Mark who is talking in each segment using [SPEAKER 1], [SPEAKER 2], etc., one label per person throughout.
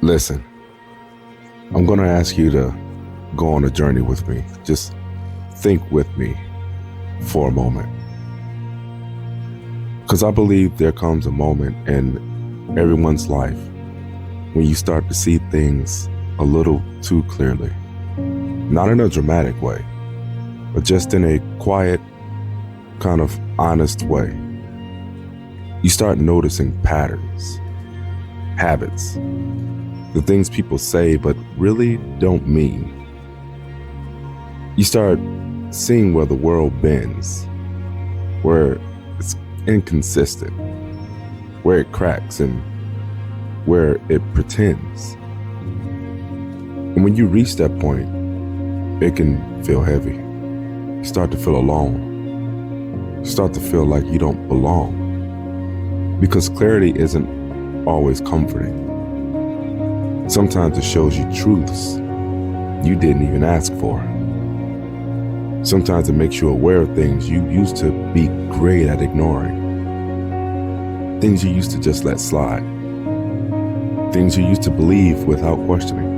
[SPEAKER 1] Listen, I'm going to ask you to go on a journey with me. Just think with me for a moment. Because I believe there comes a moment in everyone's life when you start to see things a little too clearly. Not in a dramatic way, but just in a quiet, kind of honest way. You start noticing patterns, habits, the things people say but really don't mean. You start seeing where the world bends, where it's inconsistent, where it cracks, and where it pretends. And when you reach that point, it can feel heavy. You start to feel alone. You start to feel like you don't belong. Because clarity isn't always comforting. Sometimes it shows you truths you didn't even ask for. Sometimes it makes you aware of things you used to be great at ignoring. Things you used to just let slide. Things you used to believe without questioning.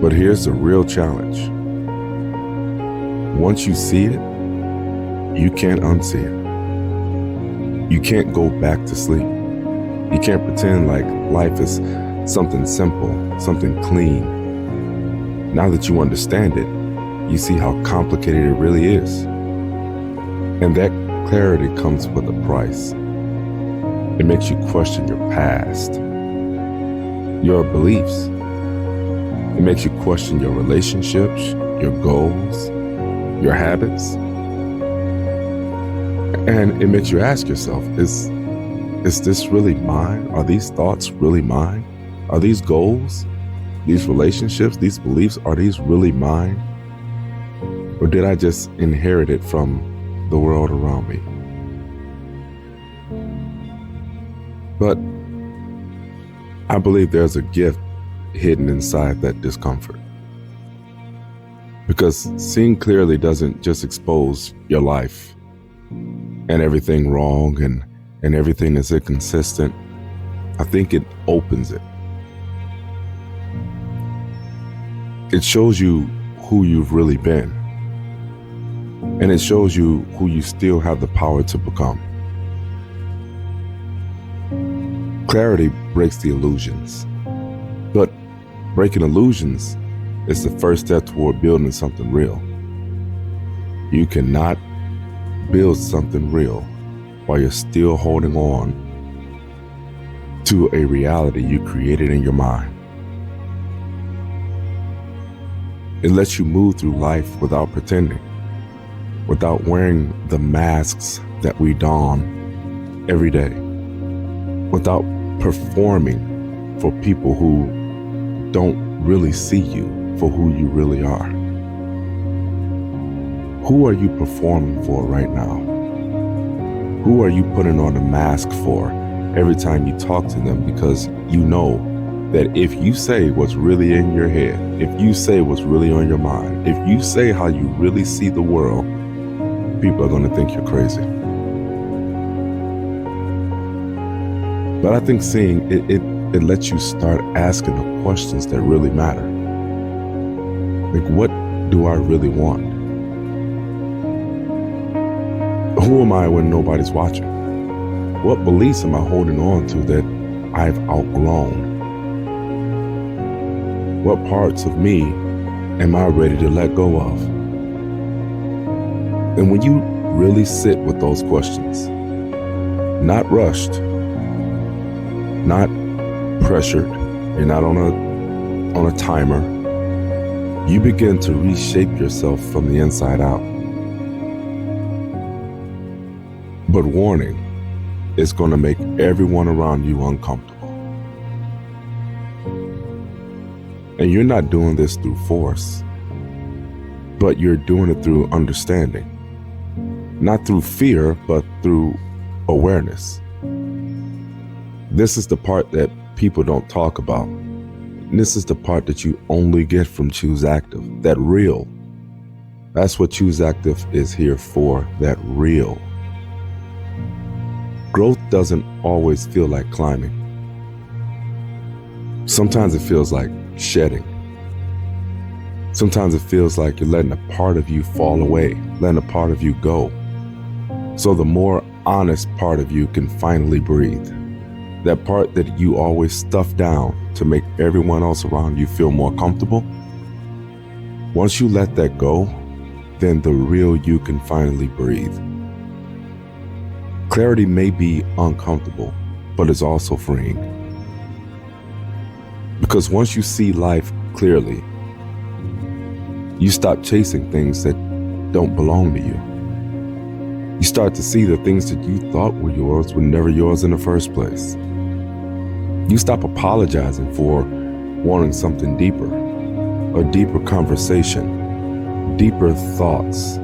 [SPEAKER 1] But here's the real challenge. Once you see it, you can't unsee it. You can't go back to sleep. You can't pretend like life is something simple, something clean. Now that you understand it, you see how complicated it really is. And that clarity comes with a price. It makes you question your past, your beliefs. It makes you question your relationships, your goals, your habits. And it makes you ask yourself, is this really mine? Are these thoughts really mine? Are these goals, these relationships, these beliefs, are these really mine? Or did I just inherit it from the world around me? But I believe there's a gift hidden inside that discomfort. Because seeing clearly doesn't just expose your life and everything wrong and everything is inconsistent. I think it opens it. It shows you who you've really been. And it shows you who you still have the power to become. Clarity breaks the illusions. But breaking illusions is the first step toward building something real. You cannot build something real while you're still holding on to a reality you created in your mind. It lets you move through life without pretending, without wearing the masks that we don every day, without performing for people who don't really see you for who you really are. Who are you performing for right now? Who are you putting on a mask for every time you talk to them? Because you know that if you say what's really in your head, if you say what's really on your mind, if you say how you really see the world, people are going to think you're crazy. But I think seeing it lets you start asking the questions that really matter. Like, what do I really want? Who am I when nobody's watching? What beliefs am I holding on to that I've outgrown? What parts of me am I ready to let go of? And when you really sit with those questions, not rushed, not pressured, you're not on a timer, you begin to reshape yourself from the inside out. But warning, it's going to make everyone around you uncomfortable. And you're not doing this through force, but you're doing it through understanding. Not through fear, but through awareness. This is the part that people don't talk about. And this is the part that you only get from Choose Active, that real. That's what Choose Active is here for, that real. Growth doesn't always feel like climbing. Sometimes it feels like shedding. Sometimes it feels like you're letting a part of you fall away, letting a part of you go. So the more honest part of you can finally breathe. That part that you always stuff down to make everyone else around you feel more comfortable. Once you let that go, then the real you can finally breathe. Clarity may be uncomfortable, but it's also freeing. Because once you see life clearly, you stop chasing things that don't belong to you. You start to see the things that you thought were yours were never yours in the first place. You stop apologizing for wanting something deeper, a deeper conversation, deeper thoughts,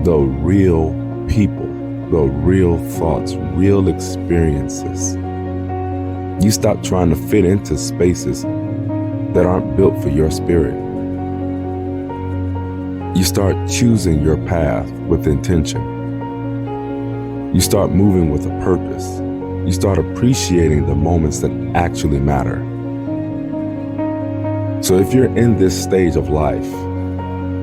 [SPEAKER 1] the real people, the real thoughts, real experiences. You stop trying to fit into spaces that aren't built for your spirit. You start choosing your path with intention. You start moving with a purpose. You start appreciating the moments that actually matter. So if you're in this stage of life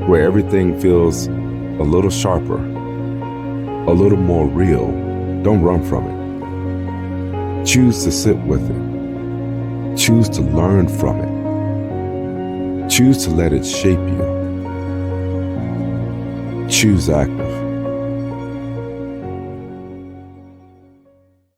[SPEAKER 1] where everything feels a little sharper, a little more real, don't run from it. Choose to sit with it. Choose to learn from it. Choose to let it shape you. Choose active.